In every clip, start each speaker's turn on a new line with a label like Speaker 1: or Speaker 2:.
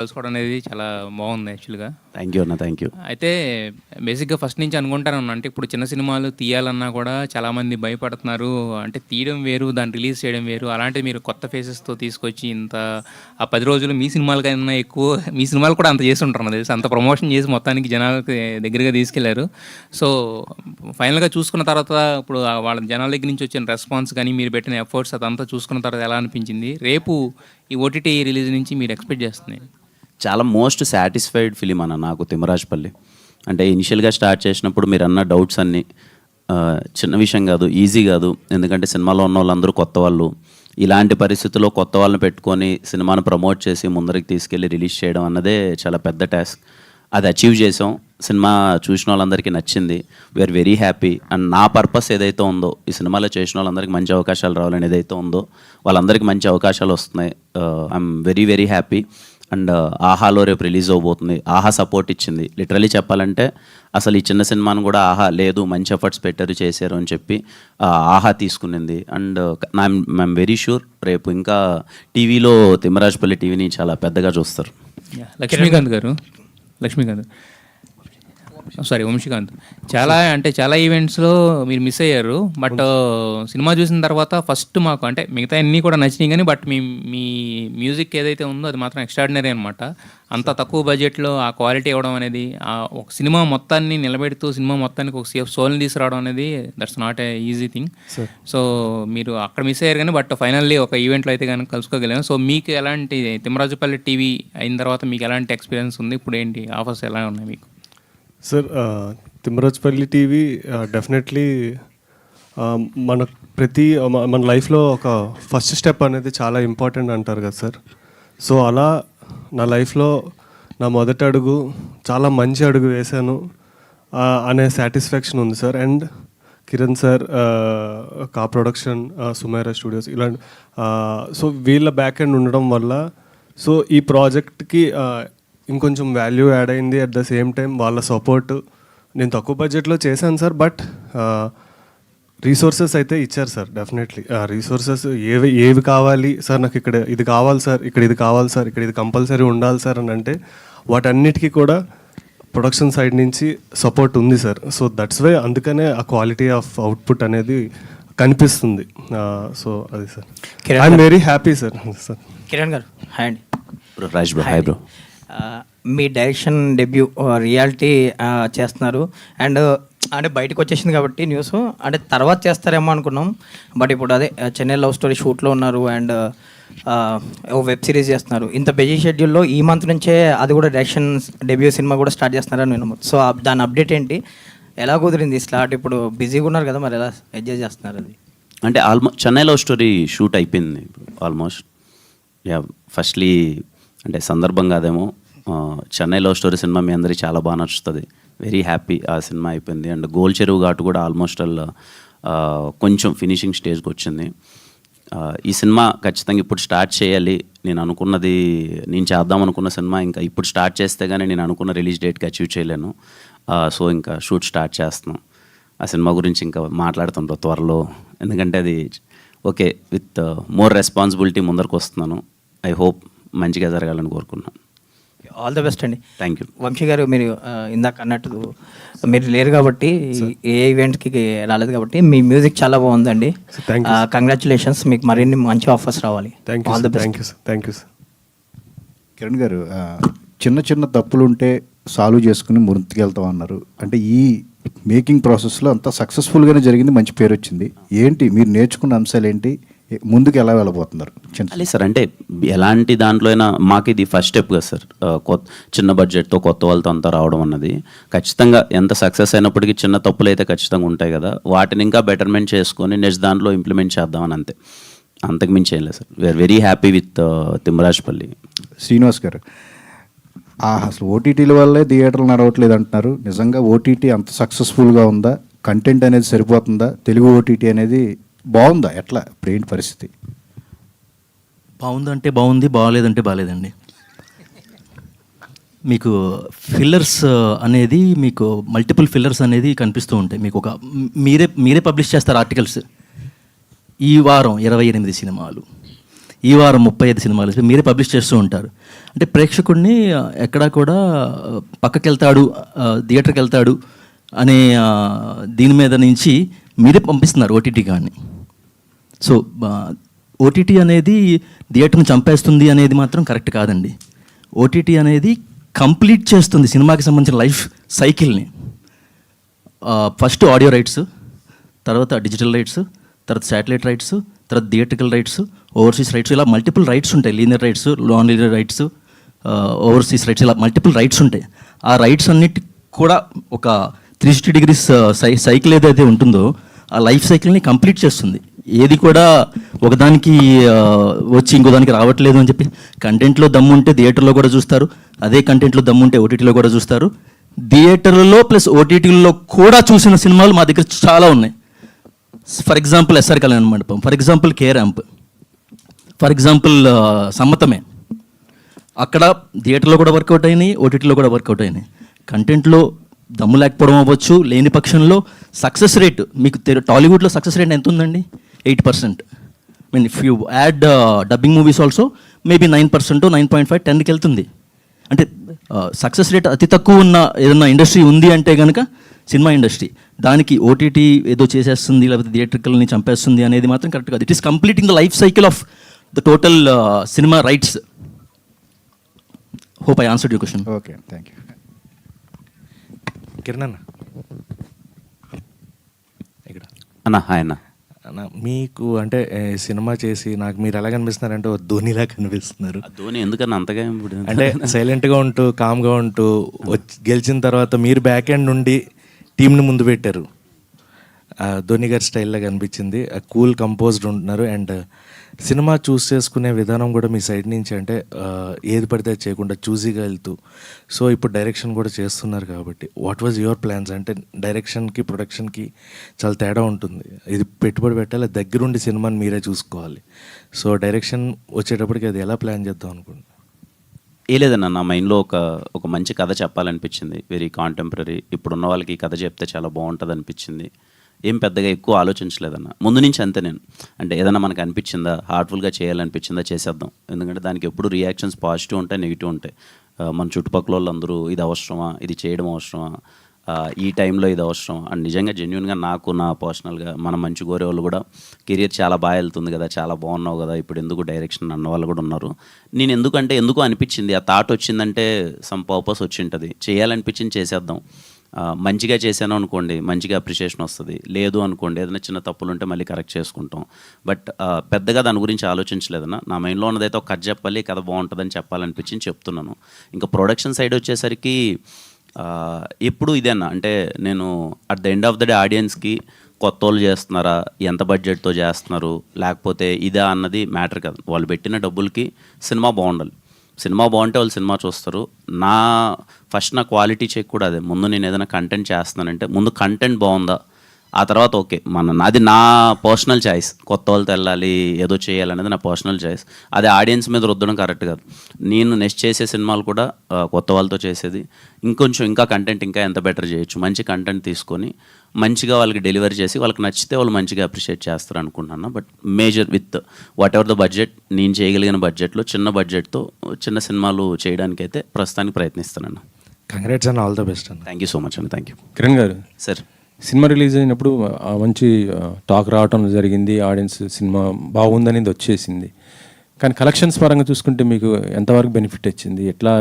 Speaker 1: కలుసుకోవడం అనేది చాలా బాగుంది యాక్చువల్గా.
Speaker 2: థ్యాంక్ యూ అన్న, థ్యాంక్ యూ.
Speaker 1: అయితే బేసిక్గా ఫస్ట్ నుంచి అనుకుంటాను, అంటే ఇప్పుడు చిన్న సినిమాలు తీయాలన్నా కూడా చాలామంది భయపడుతున్నారు. అంటే తీయడం వేరు, దాన్ని రిలీజ్ చేయడం వేరు. అలాంటి మీరు కొత్త ఫేసెస్తో తీసుకొచ్చి ఇంత ఆ 10 రోజులు మీ సినిమాలకైనా ఎక్కువ, మీ సినిమాలు కూడా అంత చేసి ఉంటారు తెలుసు, అంత ప్రమోషన్ చేసి మొత్తానికి జనాలకి దగ్గరగా తీసుకెళ్లారు. సో ఫైనల్గా చూసుకున్న తర్వాత ఇప్పుడు వాళ్ళ జనాల దగ్గర నుంచి వచ్చిన రెస్పాన్స్ కానీ, మీరు పెట్టిన ఎఫర్ట్స్ అదంతా చూసుకున్న తర్వాత ఎలా అనిపించింది? రేపు ఈ ఓటీటీ రిలీజ్ నుంచి మీరు ఎక్స్పెక్ట్ చేస్తుంది?
Speaker 2: చాలా మోస్ట్ సాటిస్ఫైడ్ ఫిలిం అన్న నాకు తిమ్మరాజుపల్లి. అంటే ఇనిషియల్గా స్టార్ట్ చేసినప్పుడు మీరు అన్న డౌట్స్ అన్నీ చిన్న విషయం కాదు, ఈజీ కాదు. ఎందుకంటే సినిమాలో ఉన్న వాళ్ళందరూ కొత్త వాళ్ళు. ఇలాంటి పరిస్థితుల్లో కొత్త వాళ్ళని పెట్టుకొని సినిమాను ప్రమోట్ చేసి ముందరికి తీసుకెళ్ళి రిలీజ్ చేయడం అన్నదే చాలా పెద్ద టాస్క్. అది అచీవ్ చేసాం. సినిమా చూసిన వాళ్ళందరికీ నచ్చింది. We are very happy. అండ్ నా పర్పస్ ఏదైతే ఉందో, ఈ సినిమాలో చేసిన వాళ్ళందరికీ మంచి అవకాశాలు రావాలని ఏదైతే ఉందో, వాళ్ళందరికీ మంచి అవకాశాలు వస్తున్నాయి. I'm very very happy. And ఆహాలో రేపు రిలీజ్ అవబోతుంది. ఆహా సపోర్ట్ ఇచ్చింది. లిటరలీ చెప్పాలంటే అసలు ఈ చిన్న సినిమాను కూడా ఆహా లేదు, మంచి ఎఫర్ట్స్ పెట్టారు, చేశారు అని చెప్పి ఆహా తీసుకునింది. అండ్ ఐఎమ్ వెరీ షూర్ రేపు ఇంకా టీవీలో తిమ్మరాజుపల్లి టీవీని చాలా పెద్దగా చూస్తారు.
Speaker 1: వంశీకాంత్, చాలా ఈవెంట్స్లో మీరు మిస్ అయ్యారు. బట్ సినిమా చూసిన తర్వాత ఫస్ట్ మాకు, అంటే మిగతా అన్నీ కూడా నచ్చినాయి కానీ, బట్ మీ మ్యూజిక్ ఏదైతే ఉందో అది మాత్రం ఎక్స్ట్రాడినరీ అనమాట. అంత తక్కువ బడ్జెట్లో ఆ క్వాలిటీ ఇవ్వడం అనేది, ఒక సినిమా మొత్తాన్ని నిలబెడుతూ సినిమా మొత్తానికి ఒక సేఫ్ సోల్ని తీసుకురావడం అనేది that's not a easy thing. So మీరు అక్కడ మిస్ అయ్యారు కానీ, బట్ ఫైనల్లీ ఒక ఈవెంట్లో అయితే కనుక కలుసుకోగలిగాను. సో మీకు ఎలాంటి, తిమ్మరాజుపల్లి టీవీ అయిన తర్వాత మీకు ఎలాంటి ఎక్స్పీరియన్స్ ఉంది? ఇప్పుడు ఏంటి ఆఫర్స్ ఎలా ఉన్నాయి మీకు?
Speaker 3: సార్, తిమ్మరాజుపల్లి టీవీ డెఫినెట్లీ మన లైఫ్లో ఒక ఫస్ట్ స్టెప్ అనేది చాలా ఇంపార్టెంట్ అంటారు కదా సార్. సో అలా నా లైఫ్లో నా మొదటి అడుగు చాలా మంచి అడుగు వేశాను అనే సాటిస్ఫాక్షన్ ఉంది సార్. అండ్ కిరణ్ సార్, కా ప్రొడక్షన్, సుమైరా స్టూడియోస్, ఇలాంటి సో వీళ్ళ బ్యాక్ ఎండ్ ఉండడం వల్ల సో ఈ ప్రాజెక్ట్కి ఇంకొంచెం వాల్యూ యాడ్ అయింది. అట్ ద సేమ్ టైం వాళ్ళ సపోర్ట్, నేను తక్కువ బడ్జెట్లో చేశాను సార్, బట్ రీసోర్సెస్ అయితే ఇచ్చారు సార్. డెఫినెట్లీ రీసోర్సెస్ ఏవి కావాలి సార్, నాకు ఇక్కడ ఇది కావాలి సార్, ఇక్కడ ఇది కావాలి సార్, ఇక్కడ ఇది కంపల్సరీ ఉండాలి సార్ అని అంటే వాటన్నిటికీ కూడా ప్రొడక్షన్ సైడ్ నుంచి సపోర్ట్ ఉంది సార్. సో దట్స్ వై, అందుకనే ఆ క్వాలిటీ ఆఫ్ అవుట్పుట్ అనేది కనిపిస్తుంది. సో అది sir, I'm very happy sir. Sir
Speaker 4: Kiran garu, hi అండి.
Speaker 2: Raj bro, hi bro.
Speaker 4: మీ డైరెక్షన్ డెబ్యూ రియాలిటీ చేస్తున్నారు. అండ్ అంటే బయటకు వచ్చేసింది కాబట్టి న్యూస్, అంటే తర్వాత చేస్తారేమో అనుకున్నాం. బట్ ఇప్పుడు అదే చెన్నై లవ్ స్టోరీ షూట్లో ఉన్నారు. అండ్ ఓ వెబ్ సిరీస్ చేస్తున్నారు. ఇంత బిజీ షెడ్యూల్లో ఈ మంత్ నుంచే అది కూడా డైరెక్షన్ డెబ్యూ సినిమా కూడా స్టార్ట్ చేస్తున్నారని విన్నాము. సో దాని అప్డేట్ ఏంటి? ఎలా కుదిరింది స్లాట్? ఇప్పుడు బిజీగా ఉన్నారు కదా, మరి ఎలా అడ్జస్ట్ చేస్తున్నారు అది?
Speaker 2: అంటే చెన్నై లవ్ స్టోరీ షూట్ అయిపోయింది ఆల్మోస్ట్. ఫస్ట్లీ అంటే సందర్భంగా అదేమో చెన్నై లవ్ స్టోరీ సినిమా మీ అందరికీ చాలా బాగా నచ్చుతుంది. వెరీ హ్యాపీ ఆ సినిమా అయిపోయింది. అండ్ గోల్ చెరువు ఘాటు కూడా ఆల్మోస్ట్ కొంచెం ఫినిషింగ్ స్టేజ్కి వచ్చింది. ఈ సినిమా ఖచ్చితంగా ఇప్పుడు స్టార్ట్ చేయాలి. నేను చేద్దాం అనుకున్న సినిమా ఇంకా ఇప్పుడు స్టార్ట్ చేస్తే కానీ నేను అనుకున్న రిలీజ్ డేట్కి అచీవ్ చేయలేను. సో ఇంకా షూట్ స్టార్ట్ చేస్తున్నాం. ఆ సినిమా గురించి ఇంకా మాట్లాడుతుంటాం త్వరలో. ఎందుకంటే అది ఓకే, విత్ మోర్ రెస్పాన్సిబిలిటీ ముందరకు వస్తున్నాను. ఐ హోప్ మంచిగా జరగాలని కోరుకున్నాను.
Speaker 4: ఆల్ ద బెస్ట్ అండి.
Speaker 2: Thank you.
Speaker 4: వంశీ గారు, మీరు ఇందాక అన్నట్టు మీరు లేరు కాబట్టి, ఏ ఈవెంట్కి రాలేదు కాబట్టి, మీ మ్యూజిక్ చాలా బాగుందండి. కంగ్రాచులేషన్స్. మీకు మరిన్ని మంచి ఆఫర్స్ రావాలి. All the best.
Speaker 3: Thank you sir.
Speaker 5: Kiran గారు, చిన్న చిన్న తప్పులు ఉంటే సాల్వ్ చేసుకుని ముందుకెళ్తాం అన్నారు. అంటే ఈ మేకింగ్ ప్రాసెస్లో అంతా సక్సెస్ఫుల్గానే జరిగింది, మంచి పేరు వచ్చింది. ఏంటి మీరు నేర్చుకున్న అంశాలు ఏంటి? ముందుకు ఎలా వెళ్ళబోతున్నారు?
Speaker 2: అదే సార్, అంటే ఎలాంటి దాంట్లో అయినా మాకు ఇది ఫస్ట్ స్టెప్ కదా సార్. చిన్న బడ్జెట్తో కొత్త వాళ్ళతో అంతా రావడం అన్నది ఖచ్చితంగా ఎంత సక్సెస్ అయినప్పటికీ చిన్న తప్పులు అయితే ఖచ్చితంగా ఉంటాయి కదా. వాటిని ఇంకా బెటర్మెంట్ చేసుకొని నెక్స్ట్ దాంట్లో ఇంప్లిమెంట్ చేద్దామని అంతే, అంతకు మించి ఏం లేదు sir. We're very happy with Thimmarajupalli.
Speaker 5: Srinivas garu, అసలు ఓటీటీల వల్లే థియేటర్లు నడవట్లేదు అంటున్నారు. నిజంగా ఓటీటీ అంత సక్సెస్ఫుల్గా ఉందా? కంటెంట్ అనేది సరిపోతుందా? తెలుగు ఓటీటీ అనేది బాగుందా? ఎట్లా ఇప్పుడు ఏంటి పరిస్థితి?
Speaker 6: బాగుందంటే బాగుంది, బాగాలేదంటే బాగాలేదండి. మీకు ఫిల్లర్స్ అనేది, మీకు మల్టిపుల్ ఫిల్లర్స్ అనేది కనిపిస్తూ ఉంటాయి. మీకు ఒక మీరే పబ్లిష్ చేస్తారు ఆర్టికల్స్. ఈ వారం 28 సినిమాలు, ఈ వారం 35 సినిమాలు మీరే పబ్లిష్ చేస్తూ ఉంటారు. అంటే ప్రేక్షకుడిని ఎక్కడా కూడా పక్కకి వెళ్తాడు, థియేటర్కి వెళ్తాడు అనే దీని మీద నుంచి మీరే పంపిస్తున్నారు ఓటీటీ కానీ. సో ఓటీటీ అనేది థియేటర్ని చంపేస్తుంది అనేది మాత్రం కరెక్ట్ కాదండి. ఓటీటీ అనేది కంప్లీట్ చేస్తుంది సినిమాకి సంబంధించిన లైఫ్ సైకిల్ని. ఫస్ట్ ఆడియో రైట్స్, తర్వాత డిజిటల్ రైట్స్, తర్వాత శాటిలైట్ రైట్స్, తర్వాత థియేట్రికల్ రైట్స్, ఓవర్సీస్ రైట్స్, ఇలా మల్టిపుల్ రైట్స్ ఉంటాయి. Linear rights, non linear rights, overseas rights, ఇలా మల్టిపుల్ రైట్స్ ఉంటాయి. ఆ రైట్స్ అన్నిటి కూడా ఒక 360 degrees సైకిల్ ఏదైతే ఉంటుందో ఆ లైఫ్ సైకిల్ని కంప్లీట్ చేస్తుంది. ఏది కూడా ఒకదానికి వచ్చి ఇంకో దానికి రావట్లేదు అని చెప్పి, కంటెంట్లో దమ్ము ఉంటే థియేటర్లో కూడా చూస్తారు, అదే కంటెంట్లో దమ్ము ఉంటే ఓటీటీలో కూడా చూస్తారు. థియేటర్లలో ప్లస్ ఓటీటీలో కూడా చూసిన సినిమాలు మా దగ్గర చాలా ఉన్నాయి. For example SR Kalyana Mandapam, for example K Ramp, for example Sammathame. అక్కడ థియేటర్లో కూడా వర్కౌట్ అయినాయి, ఓటీటీలో కూడా వర్కౌట్ అయినాయి. కంటెంట్లో దమ్ము లేకపోవడం అవ్వచ్చు, లేని పక్షంలో సక్సెస్ రేట్ మీకు టాలీవుడ్లో సక్సెస్ రేట్ ఎంత ఉందండి? 8%. I mean if you add dubbing movies also maybe 9%, 9.5, 10కి వెళ్తుంది. అంటే సక్సెస్ రేట్ అతి తక్కువ ఉన్న ఏదైనా ఇండస్ట్రీ ఉంది అంటే కనుక సినిమా ఇండస్ట్రీ. దానికి ఓటీటీ ఏదో చేసేస్తుంది లేకపోతే థియేట్రికల్ని చంపేస్తుంది అనేది మాత్రం కరెక్ట్ కాదు. It is completing the life cycle of the total cinema rights. Hope I answered your question.
Speaker 5: Okay, thank you.
Speaker 7: Kiran అన్న ఇక్కడ
Speaker 2: అన్న హాయ్ అన్న.
Speaker 7: అన్న మీకు అంటే సినిమా చేసి నాకు మీరు ఎలా కనిపిస్తున్నారంటే ఓ ధోనిలా కనిపిస్తున్నారు.
Speaker 2: ధోని ఎందుకన్నా అంతగా ఇప్పుడు
Speaker 7: అంటే సైలెంట్గా ఉంటూ కామ్గా ఉంటూ గెలిచిన తర్వాత మీరు బ్యాక్ ఎండ్ నుండి టీంని ముందు పెట్టారు. ధోని గారి స్టైల్లో కనిపించింది. కూల్ కంపోజ్డ్ ఉంటున్నారు. అండ్ సినిమా చూస్ చేసుకునే విధానం కూడా మీ సైడ్ నుంచి అంటే ఏది పడితే అది చేయకుండా చూజీగా వెళ్తూ, సో ఇప్పుడు డైరెక్షన్ కూడా చేస్తున్నారు కాబట్టి వాట్ వాజ్ యువర్ ప్లాన్స్? అంటే డైరెక్షన్కి ప్రొడక్షన్కి చాలా తేడా ఉంటుంది. ఇది పెట్టుబడి పెట్టాలి, దగ్గరుండి సినిమాని మీరే చూసుకోవాలి. సో డైరెక్షన్ వచ్చేటప్పటికి అది ఎలా ప్లాన్ చేద్దాం అనుకుంటున్నాను?
Speaker 2: ఏ లేదన్న, నా మైండ్లో ఒక మంచి కథ చెప్పాలనిపించింది. Very contemporary. ఇప్పుడున్న వాళ్ళకి ఈ కథ చెప్తే చాలా బాగుంటుంది అనిపించింది. ఏం పెద్దగా ఎక్కువ ఆలోచించలేదన్న. ముందు నుంచి అంతే నేను. అంటే ఏదైనా మనకు అనిపించిందా, హార్ట్ఫుల్గా చేయాలనిపించిందా చేసేద్దాం. ఎందుకంటే దానికి ఎప్పుడు రియాక్షన్స్ పాజిటివ్ ఉంటాయి, నెగిటివ్ ఉంటాయి. మన చుట్టుపక్కల వాళ్ళందరూ ఇది అవసరమా, ఇది చేయడం అవసరమా, ఈ టైంలో ఇది అవసరం అండ్ నిజంగా జెన్యున్గా నాకు నా పర్సనల్గా మనం మంచి కోరే వాళ్ళు కూడా కెరియర్ చాలా బాగా వెళ్తుంది కదా, చాలా బాగున్నావు కదా, ఇప్పుడు ఎందుకు డైరెక్షన్ అన్న వాళ్ళు కూడా ఉన్నారు. నేను ఎందుకు అనిపించింది, ఆ థాట్ వచ్చిందంటే సమ్ పర్పస్ వచ్చి ఉంటుంది. చేయాలనిపించింది చేసేద్దాం. మంచిగా చేశాను అనుకోండి మంచిగా అప్రిషియేషన్ వస్తుంది, లేదు అనుకోండి ఏదైనా చిన్న తప్పులు ఉంటే మళ్ళీ కరెక్ట్ చేసుకుంటాం. బట్ పెద్దగా దాని గురించి ఆలోచించలేదన్న. నా మైండ్లో ఉన్నదైతే ఒక కథ చెప్పాలి, కథ బాగుంటుందని చెప్పాలనిపించింది చెప్తున్నాను. ఇంకా ప్రొడక్షన్ సైడ్ వచ్చేసరికి ఎప్పుడు ఇదే అన్న, అంటే నేను at the end of the day ఆడియన్స్కి కొత్త వాళ్ళు చేస్తున్నారా, ఎంత బడ్జెట్తో చేస్తున్నారు, లేకపోతే ఇదా అన్నది మ్యాటర్ కాదు. వాళ్ళు పెట్టిన డబ్బులకి సినిమా బాగుండాలి. సినిమా బాగుంటే వాళ్ళు సినిమా చూస్తారు. నా క్వాలిటీ చెక్ కూడా అదే. ముందు నేను ఏదైనా కంటెంట్ చేస్తున్నానంటే ముందు కంటెంట్ బాగుందా, ఆ తర్వాత ఓకే నాది నా పర్సనల్ చాయిస్. కొత్త వాళ్ళతో వెళ్ళాలి ఏదో చేయాలనేది నా పర్సనల్ చాయిస్. అది ఆడియన్స్ మీద రుద్దడం కరెక్ట్ కాదు. నేను నెక్స్ట్ చేసే సినిమాలు కూడా కొత్త వాళ్ళతో చేసేది. ఇంకా కంటెంట్ ఇంకా ఎంత బెటర్ చేయొచ్చు, మంచి కంటెంట్ తీసుకొని మంచిగా వాళ్ళకి డెలివరీ చేసి వాళ్ళకి నచ్చితే వాళ్ళు మంచిగా అప్రిషియేట్ చేస్తారు అనుకుంటున్నాను. But major with what ever the budget, నేను చేయగలిగిన బడ్జెట్లో చిన్న బడ్జెట్తో చిన్న సినిమాలు చేయడానికి అయితే ప్రస్తుతానికి ప్రయత్నిస్తున్నాను.
Speaker 7: Congrats and all the best అన్న.
Speaker 2: థ్యాంక్ యూ సో మచ్ అండి. Thank you.
Speaker 8: Kiran garu,
Speaker 2: sir
Speaker 8: cinema release అయినప్పుడు మంచి టాక్ రావటం జరిగింది, ఆడియన్స్ సినిమా బాగుందనేది వచ్చేసింది. కానీ కలెక్షన్స్ పరంగా చూసుకుంటే మీకు ఎంతవరకు బెనిఫిట్ వచ్చింది, ఎట్లా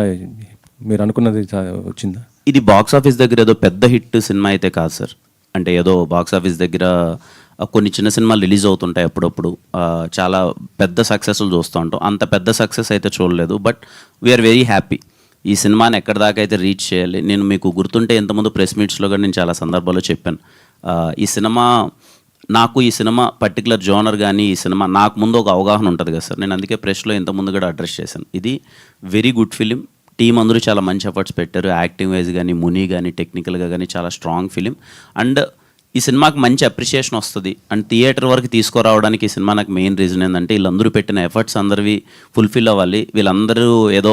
Speaker 8: మీరు అనుకున్నది వచ్చిందా?
Speaker 2: ఇది బాక్స్ ఆఫీస్ దగ్గర ఏదో పెద్ద హిట్ సినిమా అయితే కాదు సార్. అంటే ఏదో బాక్స్ ఆఫీస్ దగ్గర కొన్ని చిన్న సినిమాలు రిలీజ్ అవుతుంటాయి అప్పుడప్పుడు, చాలా పెద్ద సక్సెస్లు చూస్తూ ఉంటాం. అంత పెద్ద సక్సెస్ అయితే చూడలేదు. But we are very happy. ఈ సినిమాని ఎక్కడి దాకా అయితే రీచ్ చేయాలి. నేను మీకు గుర్తుంటే ఇంతకుముందు ప్రెస్ మీట్స్లో కూడా నేను చాలా సందర్భాల్లో చెప్పాను, ఈ సినిమా పర్టికులర్ జోనర్ కానీ ఈ సినిమా నాకు ముందు ఒక అవగాహన ఉంటుంది కదా సార్. నేను అందుకే ప్రెస్లో ఇంతకుముందు కూడా అడ్రస్ చేశాను. ఇది వెరీ గుడ్ ఫిలిం. టీం అందరూ చాలా మంచి ఎఫర్ట్స్ పెట్టారు. యాక్టింగ్ వైజ్ కానీ, ముని కానీ, టెక్నికల్గా కానీ చాలా స్ట్రాంగ్ ఫిలిం. అండ్ ఈ సినిమాకి మంచి అప్రిషియేషన్ వస్తుంది అండ్ థియేటర్ వరకు తీసుకురావడానికి ఈ సినిమా నాకు మెయిన్ రీజన్ ఏంటంటే వీళ్ళందరూ పెట్టిన ఎఫర్ట్స్ అందరివి ఫుల్ఫిల్ అవ్వాలి. వీళ్ళందరూ ఏదో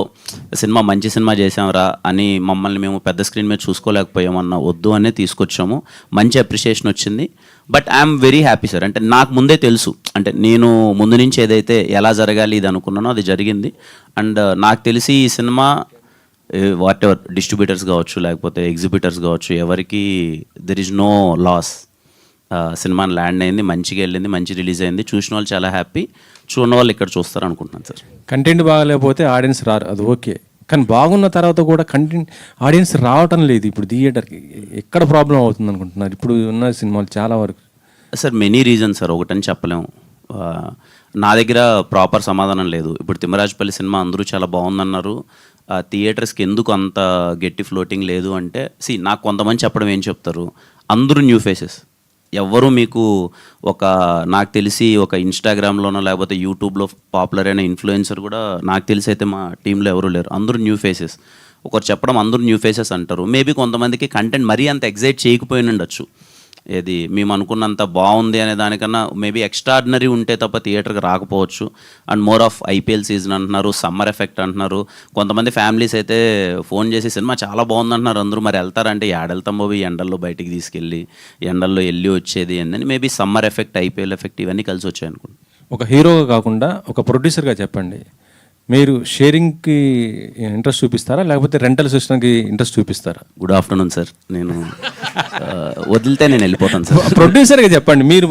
Speaker 2: సినిమా మంచి సినిమా చేసాంరా అని మమ్మల్ని మేము పెద్ద స్క్రీన్ మీద చూసుకోలేకపోయామన్న వద్దు అనే తీసుకొచ్చాము. మంచి అప్రిషియేషన్ వచ్చింది. But I'm very happy sir. అంటే నాకు ముందే తెలుసు, అంటే నేను ముందు నుంచి ఏదైతే ఎలా జరగాలి ఇది అనుకున్నానో అది జరిగింది. అండ్ నాకు తెలిసి ఈ సినిమా వాట్ ఎవర్ డిస్ట్రిబ్యూటర్స్ కావచ్చు, లేకపోతే ఎగ్జిబిటర్స్ కావచ్చు, ఎవరికి దెర్ ఈజ్ నో లాస్. సినిమాని ల్యాండ్ అయింది, మంచిగా వెళ్ళింది, మంచి రిలీజ్ అయింది. చూసిన వాళ్ళు చాలా హ్యాపీ, చూడని వాళ్ళు ఇక్కడ చూస్తారు అనుకుంటున్నాను సార్.
Speaker 8: కంటెంట్ బాగాలేకపోతే ఆడియన్స్ రారు, అది ఓకే. కానీ బాగున్న తర్వాత కూడా కంటెంట్ ఆడియన్స్ రావటం లేదు. ఇప్పుడు థియేటర్కి ఎక్కడ ప్రాబ్లం అవుతుంది అనుకుంటున్నారు ఇప్పుడు ఉన్న సినిమాలు చాలా వరకు?
Speaker 2: సార్ మెనీ రీజన్స్ సార్, ఒకటని చెప్పలేము. నా దగ్గర ప్రాపర్ సమాధానం లేదు. ఇప్పుడు తిమ్మరాజపల్లి సినిమా అందరూ చాలా బాగుందన్నారు, థియేటర్స్కి ఎందుకు అంత గట్టి ఫ్లోటింగ్ లేదు అంటే, నాకు కొంతమంది చెప్పడం ఏం చెప్తారు, అందరూ న్యూ ఫేసెస్. ఎవ్వరూ మీకు నాకు తెలిసి ఒక ఇన్స్టాగ్రామ్లోనో లేకపోతే యూట్యూబ్లో పాపులర్ అయిన ఇన్ఫ్లుయెన్సర్ కూడా నాకు తెలిసి అయితే మా టీంలో ఎవరూ లేరు. అందరూ న్యూ ఫేసెస్. ఒకరు చెప్పడం అందరూ న్యూ ఫేసెస్ అంటారు. మేబీ కొంతమందికి కంటెంట్ మరీ అంత ఎగ్జైట్ చేయకపోయి ఉండొచ్చు. ఏది మేము అనుకున్నంత బాగుంది అనే దానికన్నా మేబీ ఎక్స్ట్రాడినరీ ఉంటే తప్ప థియేటర్కి రాకపోవచ్చు. And more of IPL season అంటున్నారు, సమ్మర్ ఎఫెక్ట్ అంటున్నారు. కొంతమంది ఫ్యామిలీస్ అయితే ఫోన్ చేసి సినిమా చాలా బాగుంది అంటున్నారు అందరూ. మరి వెళ్తారంటే ఏడెళ్తాం బాబు, ఎండల్లో బయటికి తీసుకెళ్ళి ఎండల్లో వెళ్ళి వచ్చేది అని. Maybe summer effect, IPL effect ఇవన్నీ కలిసి వచ్చాయి అనుకుంటున్నాను.
Speaker 8: ఒక హీరోగా కాకుండా ఒక ప్రొడ్యూసర్గా చెప్పండి, మీరు షేరింగ్కి ఇంట్రెస్ట్ చూపిస్తారా లేకపోతే రెంటల్ సిస్టమ్కి ఇంట్రెస్ట్ చూపిస్తారా?
Speaker 2: Good afternoon sir. నేను వదిలితే నేను వెళ్ళిపోతాను సార్.
Speaker 8: ప్రొడ్యూసర్గా చెప్పండి. మీరు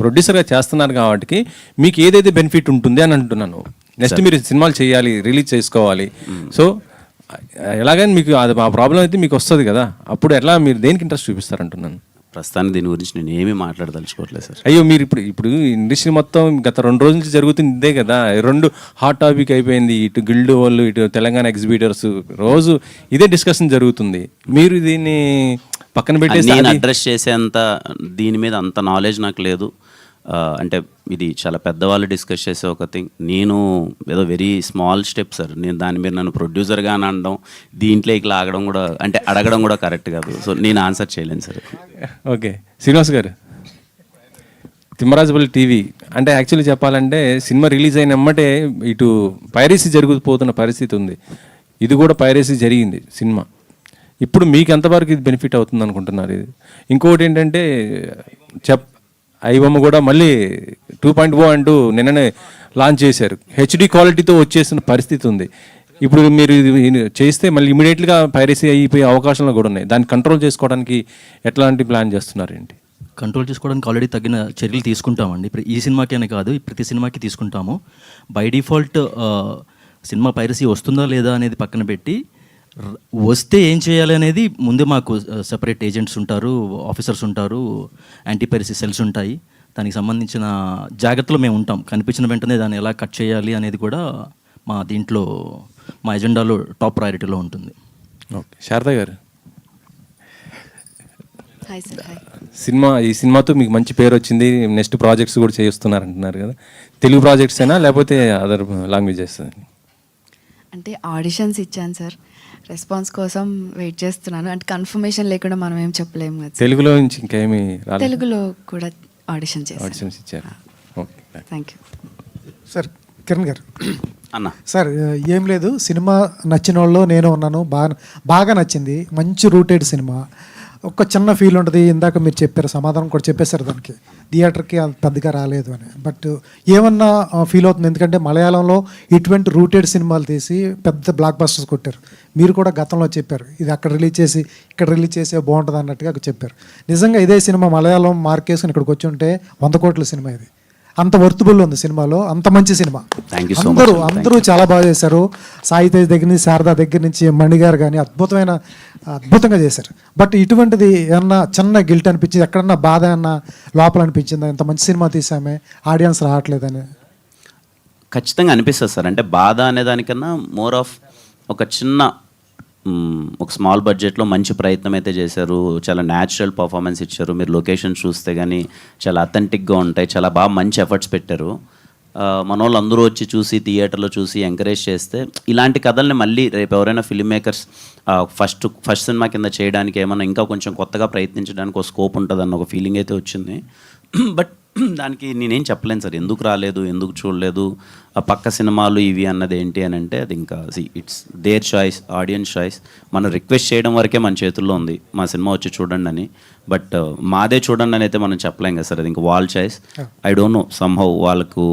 Speaker 8: ప్రొడ్యూసర్గా చేస్తున్నారు కాబట్టి మీకు ఏదైతే బెనిఫిట్ ఉంటుంది అని అంటున్నాను. నెక్స్ట్ మీరు సినిమాలు చేయాలి, రిలీజ్ చేసుకోవాలి. సో ఎలాగని మీకు అది ఆ ప్రాబ్లం అయితే మీకు వస్తుంది కదా, అప్పుడు ఎట్లా మీరు దేనికి ఇంట్రెస్ట్ చూపిస్తారంటున్నాను.
Speaker 2: ప్రస్తుతానికి దీని గురించి నేను ఏమీ మాట్లాడదలుచుకోవట్లేదు సార్.
Speaker 8: అయ్యో, మీరు ఇప్పుడు ఇండస్ట్రీ మొత్తం గత 2 రోజుల నుంచి జరుగుతుంది ఇదే కదా, 2 హాట్ టాపిక్ అయిపోయింది. ఇటు గిల్డ్ వాళ్ళు, ఇటు తెలంగాణ ఎగ్జిబిటర్స్, రోజు ఇదే డిస్కషన్ జరుగుతుంది. మీరు దీన్ని పక్కన పెట్టేసి
Speaker 2: నేను అడ్రస్ చేసేంత దీని మీద అంత నాలెడ్జ్ నాకు లేదు. అంటే ఇది చాలా పెద్దవాళ్ళు డిస్కస్ చేసే ఒక థింగ్. నేను ఏదో వెరీ స్మాల్ స్టెప్ సార్. నేను దాని మీద నన్ను ప్రొడ్యూసర్గా అనడం, దీంట్లోకి లాగడం కూడా, అంటే అడగడం కూడా కరెక్ట్ కాదు. సో నేను ఆన్సర్ చేయలేను సార్.
Speaker 8: ఓకే, శ్రీనివాస్ గారు, తిమ్మరాజపల్లి టీవీ అంటే యాక్చువల్లీ చెప్పాలంటే సినిమా రిలీజ్ అయిన ఎమ్మటే ఇటు పైరసీ జరిగిపోతున్న పరిస్థితి ఉంది. ఇది కూడా పైరసీ జరిగింది సినిమా. ఇప్పుడు మీకు ఎంతవరకు ఇది బెనిఫిట్ అవుతుంది అనుకుంటున్నారు? ఇది ఇంకొకటి ఏంటంటే ఐబొమ్మ కూడా మళ్ళీ 2.0 అంటూ నిన్ననే లాంచ్ చేశారు. హెచ్డి క్వాలిటీతో వచ్చేసిన పరిస్థితి ఉంది. ఇప్పుడు మీరు ఇది చేస్తే మళ్ళీ ఇమీడియట్గా పైరసీ అయిపోయే అవకాశాలు కూడా ఉన్నాయి. దాన్ని కంట్రోల్ చేసుకోవడానికి ఎట్లాంటి ప్లాన్ చేస్తున్నారు ఏంటి?
Speaker 6: కంట్రోల్ చేసుకోవడానికి ఆల్రెడీ తగిన చర్యలు తీసుకుంటామండి. ఇప్పుడు ఈ సినిమాకేనే కాదు, ప్రతి సినిమాకి తీసుకుంటాము. బై డిఫాల్ట్ సినిమా పైరసీ వస్తుందా లేదా అనేది పక్కన పెట్టి, వస్తే ఏం చేయాలి అనేది ముందే మాకు సెపరేట్ ఏజెంట్స్ ఉంటారు, ఆఫీసర్స్ ఉంటారు, యాంటీ పైరసీ సెల్స్ ఉంటాయి. దానికి సంబంధించిన జాగ్రత్తలు మేము ఉంటాం. కనిపించిన వెంటనే దాన్ని ఎలా కట్ చేయాలి అనేది కూడా మా దీంట్లో, మా ఎజెండాలో టాప్ ప్రయారిటీలో ఉంటుంది.
Speaker 8: ఓకే, శారదా గారు,
Speaker 9: ఈ
Speaker 8: సినిమాతో మీకు మంచి పేరు వచ్చింది, నెక్స్ట్ ప్రాజెక్ట్స్ కూడా చేస్తున్నారు అంటున్నారు కదా, తెలుగు ప్రాజెక్ట్స్ అయినా లేకపోతే అదర్ లాంగ్వేజెస్?
Speaker 9: అంటే ఆడిషన్స్ ఇచ్చాను సార్, రెస్పాన్స్ కోసం వెయిట్ చేస్తున్నాను. అంటే కన్ఫర్మేషన్ లేకుండా మనం ఏం చెప్పలేము కదా.
Speaker 8: తెలుగులో నుంచి ఇంకేమి రాలేదు?
Speaker 9: తెలుగులో కూడా ఆడిషన్స్
Speaker 8: ఇచ్చారు. Okay,
Speaker 9: thank you
Speaker 10: sir. Kiran గారు
Speaker 2: అన్న
Speaker 10: సార్, ఏం లేదు, సినిమా నచ్చిన వాళ్ళు నేను ఉన్నాను. బాగా నచ్చింది, మంచి రూటెడ్ సినిమా. ఒక చిన్న ఫీల్ ఉంటుంది, ఇందాక మీరు చెప్పారు, సమాధానం కూడా చెప్పేశారు దానికి, థియేటర్కి అంత పెద్దగా రాలేదు అని. బట్ ఏమన్నా ఫీల్ అవుతుంది, ఎందుకంటే మలయాళంలో ఇటువంటి రూటెడ్ సినిమాలు తీసి పెద్ద బ్లాక్ బస్టర్స్ కొట్టారు. మీరు కూడా గతంలో చెప్పారు, ఇది అక్కడ రిలీజ్ చేసి ఇక్కడ రిలీజ్ చేసే బాగుంటుంది అన్నట్టుగా చెప్పారు. నిజంగా ఇదే సినిమా మలయాళం మార్కేసుకుని ఇక్కడికి వచ్చి ఉంటే 100 కోట్ల సినిమా ఇది. అంత వర్తుబుల్ ఉంది సినిమాలో, అంత మంచి సినిమా. అందరూ చాలా బాగా చేశారు. సాయి తేజ్ దగ్గర నుంచి, శారదా దగ్గర నుంచి, మణి గారు కానీ అద్భుతంగా చేశారు. బట్ ఇటువంటిది ఏమన్నా చిన్న గిల్ట్ అనిపించింది, ఎక్కడన్నా బాధ అన్న లోపల అనిపించిందా? ఇంత మంచి సినిమా తీసామే, ఆడియన్స్ రావట్లేదని?
Speaker 2: ఖచ్చితంగా అనిపిస్తుంది సార్. అంటే బాధ అనే దానికన్నా మోర్ ఆఫ్ ఒక చిన్న ఒక స్మాల్ బడ్జెట్లో మంచి ప్రయత్నం అయితే చేశారు. చాలా న్యాచురల్ పర్ఫార్మెన్స్ ఇచ్చారు. మీరు లొకేషన్ చూస్తే కానీ చాలా అథెంటిక్గా ఉంటాయి. చాలా బాగా మంచి ఎఫర్ట్స్ పెట్టారు. మన వాళ్ళు అందరూ వచ్చి చూసి థియేటర్లో చూసి ఎంకరేజ్ చేస్తే ఇలాంటి కథల్ని మళ్ళీ రేపు ఎవరైనా ఫిల్మ్ మేకర్స్ ఫస్ట్ సినిమా కింద చేయడానికి ఏమన్నా ఇంకా కొంచెం కొత్తగా ప్రయత్నించడానికి ఒక స్కోప్ ఉంటుందన్న ఒక ఫీలింగ్ అయితే వచ్చింది. బట్ దానికి నేనేం చెప్పలేను సార్, ఎందుకు రాలేదు, ఎందుకు చూడలేదు, ఆ పక్క సినిమాలు ఇవి అన్నది ఏంటి అని అంటే అది ఇంకా it's their choice, audience choice. మనం రిక్వెస్ట్ చేయడం వరకే మన చేతుల్లో ఉంది, మా సినిమా వచ్చి చూడండి అని. బట్ మాదే చూడండి అని అయితే మనం చెప్పలేం కదా సార్, అది ఇంకా వాళ్ళ choice. I don't know, somehow వాళ్ళకు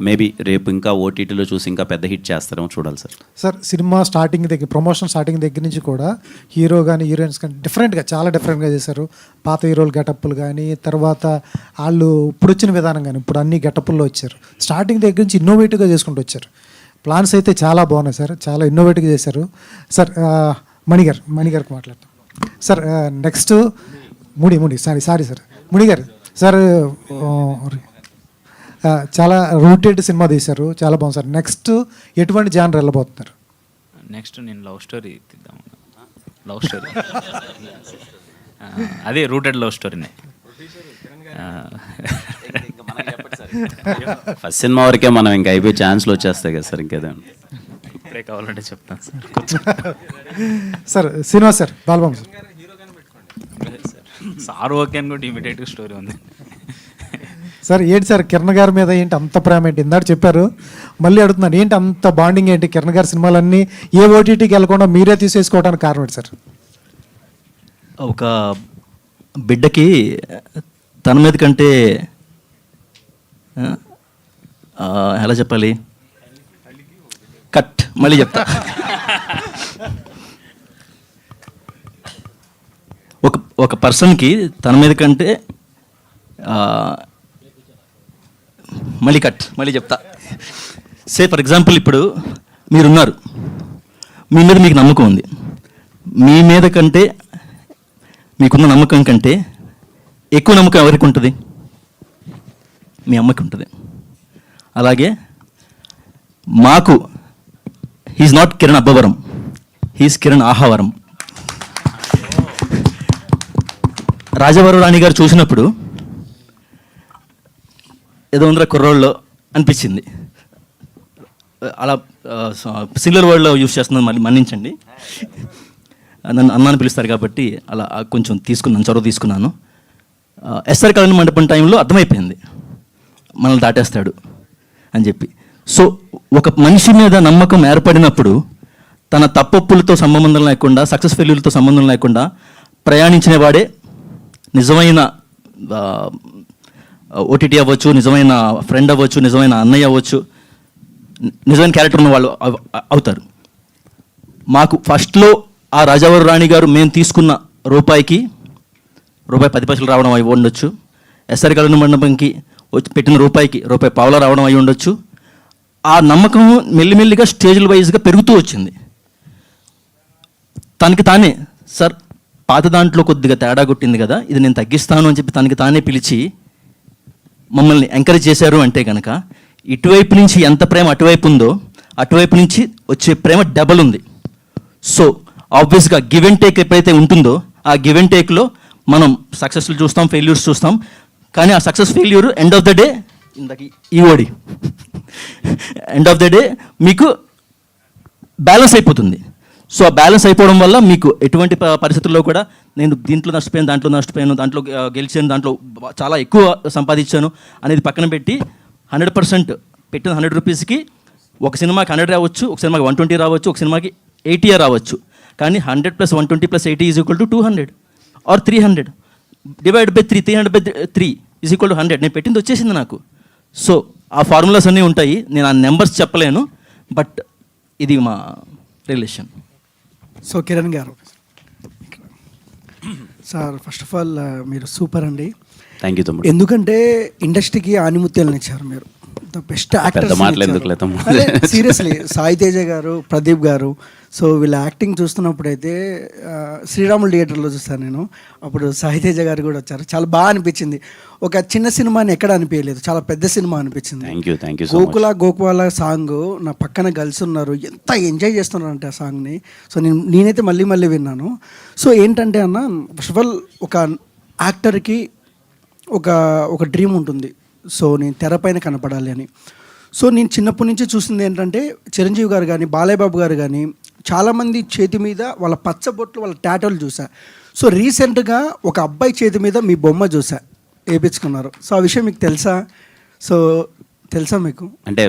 Speaker 2: మేబీ రేపు ఇంకా ఓటీటీలో చూసి ఇంకా పెద్ద హిట్ చేస్తారేమో, చూడాలి సార్.
Speaker 10: సార్ సినిమా స్టార్టింగ్ దగ్గర, ప్రమోషన్ స్టార్టింగ్ దగ్గర నుంచి కూడా హీరో కానీ హీరోయిన్స్ కానీ డిఫరెంట్గా, చాలా డిఫరెంట్గా చేశారు. పాత హీరోలు గెటప్పులు కానీ, తర్వాత వాళ్ళు ఇప్పుడు వచ్చిన విధానం కానీ, ఇప్పుడు అన్ని గెటప్పుల్లో వచ్చారు. స్టార్టింగ్ దగ్గర నుంచి ఇన్నోవేటివ్గా చేసుకుంటూ వచ్చారు. ప్లాన్స్ అయితే చాలా బాగున్నాయి సార్, చాలా ఇన్నోవేటివ్గా చేశారు. సార్ మణిగారికి మాట్లాడతాం సార్. నెక్స్ట్ ముడి సారీ సార్, ముడిగారు సార్ చాలా రూటెడ్ సినిమా తీశారు, చాలా బాగుంది సార్. నెక్స్ట్ ఎటువంటి జానర్ వెళ్ళబోతున్నారు?
Speaker 1: నెక్స్ట్ నేను లవ్ స్టోరీ తీద్దాం. లవ్ స్టోరీ అదే రూటెడ్ లవ్ స్టోరీనే.
Speaker 2: ఫస్ట్ సినిమా వరకే మనం ఇంకా అయిపోయి ఛాన్స్లు వచ్చేస్తాయి కదా సార్, ఇంకేదేమో
Speaker 1: ఇప్పుడే కావాలంటే చెప్తాను sir.
Speaker 10: Sir Srinivas sir, Balababu sir.
Speaker 1: Sir okay అనుకుంటే ఇమీడియట్గా స్టోరీ ఉంది.
Speaker 10: సార్ ఏంటి సార్ కిరణ్ గారి మీద ఏంటి అంత ప్రేమ ఏంటి? ఇందాక చెప్పారు, మళ్ళీ అడుగుతున్నాను, ఏంటి అంత బాండింగ్ ఏంటి? కిరణ్ గారి సినిమాలన్నీ ఏ ఓటీటీకి వెళ్ళకుండా మీరే తీసేసుకోవడానికి కారణం ఏంటి సార్?
Speaker 6: ఒక బిడ్డకి తన మీద కంటే ఎలా చెప్పాలి, కట్ మళ్ళీ చెప్తా. ఒక పర్సన్కి తన మీద కంటే మళ్ళీ చెప్తా. సే ఫర్ ఎగ్జాంపుల్, ఇప్పుడు మీరున్నారు, మీ మీద మీకు నమ్మకం ఉంది. మీ మీద కంటే, మీకున్న నమ్మకం కంటే ఎక్కువ నమ్మకం ఎవరికి ఉంటుంది? మీ అమ్మకి ఉంటుంది. అలాగే మాకు he's not Kiran Abbavaram, he's Kiran Aahavaram. Rajavaram Rani garu చూసినప్పుడు ఏదో ఉందిరా కుర్రోళ్ళు అనిపించింది. అలా సింగులర్ వర్డ్లో యూస్ చేస్తున్నాను, మళ్ళీ మన్నించండి. నన్ను అన్నాన్ని పిలుస్తారు కాబట్టి అలా కొంచెం చొరవ తీసుకున్నాను. ఎస్ఆర్ కళ్యాణ మండపం టైంలో అర్థమైపోయింది మనల్ని దాటేస్తాడు అని చెప్పి. సో ఒక మనిషి మీద నమ్మకం ఏర్పడినప్పుడు తన తప్పొప్పులతో సంబంధం లేకుండా, సక్సెస్ ఫెయిల్యూర్లతో సంబంధం లేకుండా ప్రయాణించిన వాడే నిజమైన ఓటీటీ అవ్వచ్చు, నిజమైన ఫ్రెండ్ అవ్వచ్చు, నిజమైన అన్నయ్య అవ్వచ్చు, నిజమైన క్యారెక్టర్ ఉన్న వాళ్ళు అవుతారు. మాకు ఫస్ట్లో ఆ రాజావరం రాణి గారు మేము తీసుకున్న రూపాయికి రూపాయి 10 పైసలు రావడం అయి ఉండొచ్చు. ఎస్ఆర్ కళ్యాణ మండపంకి పెట్టిన రూపాయికి రూపాయి పావలా రావడం అయి ఉండొచ్చు. ఆ నమ్మకం మెల్లిమెల్లిగా స్టేజ్ల వైజ్గా పెరుగుతూ వచ్చింది. తనకి తానే, సార్ పాత దాంట్లో కొద్దిగా తేడా కొట్టింది కదా, ఇది నేను తగ్గిస్తాను అని చెప్పి తనకి తానే పిలిచి మమ్మల్ని ఎంకరేజ్ చేశారు. అంటే కనుక ఇటువైపు నుంచి ఎంత ప్రేమ అటువైపు ఉందో, అటువైపు నుంచి వచ్చే ప్రేమ డబల్ ఉంది. సో ఆబ్వియస్గా గివ్ అండ్ టేక్ ఎప్పుడైతే ఉంటుందో, ఆ గివ్ అండ్ టేక్లో మనం సక్సెస్లు చూస్తాం, ఫెయిల్యూర్స్ చూస్తాం. కానీ ఆ success failure end of the day, ఇందాక EOD end of the day మీకు బ్యాలెన్స్ అయిపోతుంది. సో ఆ బ్యాలెన్స్ అయిపోవడం వల్ల మీకు ఎటువంటి పరిస్థితుల్లో కూడా నేను దీంట్లో నష్టపోయాను, దాంట్లో నష్టపోయాను, దాంట్లో గెలిచాను, దాంట్లో చాలా ఎక్కువ సంపాదించాను అనేది పక్కన పెట్టి 100% పెట్టిన 100 రూపీస్కి ఒక సినిమాకి 100 రావచ్చు, ఒక సినిమాకి 120 రావచ్చు, ఒక సినిమాకి 80 రావచ్చు. కానీ 100 + 120 + 80 = 200 ఆర్ 300 డివైడ్ బై 3, 300/3 = 100. నేను పెట్టింది వచ్చేసింది నాకు. సో ఆ ఫార్ములాస్ అన్నీ ఉంటాయి. నేను ఆ నెంబర్స్ చెప్పలేను, బట్ ఇది మా relation.
Speaker 11: So Kiran garu sir, first of all మీరు సూపర్ అండి.
Speaker 2: థ్యాంక్ యూ తమ్ముడు.
Speaker 11: ఎందుకంటే ఇండస్ట్రీకి ఆనిముత్యాలను ఇచ్చారు మీరు, the best actors. Seriously Sai Teja గారు, ప్రదీప్ గారు, సో వీళ్ళ యాక్టింగ్ చూస్తున్నప్పుడు అయితే శ్రీరాములు థియేటర్లో చూస్తాను నేను, అప్పుడు సాయి తేజ గారు కూడా వచ్చారు. చాలా బాగా అనిపించింది. ఒక చిన్న సినిమాని ఎక్కడ అనిపించలేదు, చాలా పెద్ద సినిమా అనిపించింది.
Speaker 2: Thank you.
Speaker 11: గోకుల సాంగ్ నా పక్కన గర్ల్స్ ఉన్నారు, ఎంత ఎంజాయ్ చేస్తున్నారు అంటే ఆ సాంగ్ని. సో నేనైతే మళ్ళీ విన్నాను. సో ఏంటంటే అన్న, ఫస్ట్ ఆఫ్ ఆల్ ఒక యాక్టర్కి ఒక డ్రీమ్ ఉంటుంది, సో నేను తెరపైన కనపడాలి అని. సో నేను చిన్నప్పటి నుంచి చూసింది ఏంటంటే చిరంజీవి గారు కానీ బాలయ్య బాబు గారు కానీ చాలామంది చేతి మీద వాళ్ళ పచ్చబొట్లు వాళ్ళ టాటోలు చూసా. సో రీసెంట్గా ఒక అబ్బాయి చేతి మీద మీ బొమ్మ చూసా వేయించుకున్నారు. సో ఆ విషయం మీకు తెలుసా? సో తెలుసా మీకు?
Speaker 2: అంటే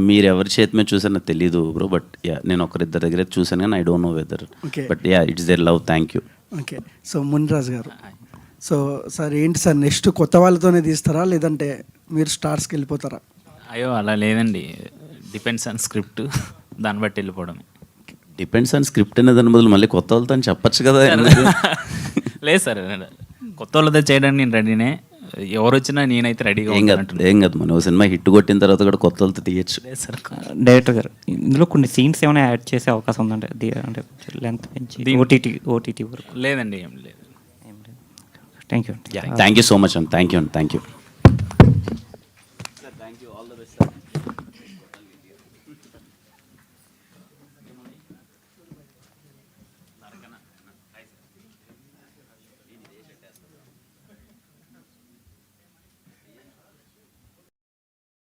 Speaker 2: మీరు ఎవరి చేతి మీద చూసానో తెలీదు బ్రో, బట్ యా నేను ఒకరిద్దరి దగ్గర చూసాను కానీ I don't know whether, but yeah it's there love. Thank you.
Speaker 11: Okay. So Muniraj గారు, సో సార్ ఏంటి సార్ నెక్స్ట్ కొత్త వాళ్ళతోనే తీస్తారా లేదంటే మీరు స్టార్స్కి వెళ్ళిపోతారా?
Speaker 12: అయ్యో అలా లేదండి, డిపెండ్స్ ఆన్ స్క్రిప్ట్, దాన్ని బట్టి వెళ్ళిపోవడమే.
Speaker 2: డిపెండ్స్ ఆన్ స్క్రిప్ట్ అనే దాని బదులు మళ్ళీ కొత్త వాళ్ళతో అని చెప్పచ్చు కదా.
Speaker 12: లేదు సార్, కొత్త వాళ్ళతో చేయడానికి నేను రెడీనే, ఎవరు వచ్చినా నేనైతే రెడీగా
Speaker 2: ఏం కాదు మనం సినిమా హిట్ కొట్టిన తర్వాత కూడా కొత్త వాళ్ళతో తీయచ్చు.
Speaker 12: సార్
Speaker 13: డైరెక్టర్ గారు ఇందులో కొన్ని సీన్స్ ఏమైనా యాడ్ చేసే అవకాశం ఉందంటే అంటే లెంత్ పెంచి ఓటీటీ వరకు?
Speaker 12: లేదండి, ఏం లేదు.
Speaker 13: Thank you.
Speaker 2: Thank you so much అండి. Thank you.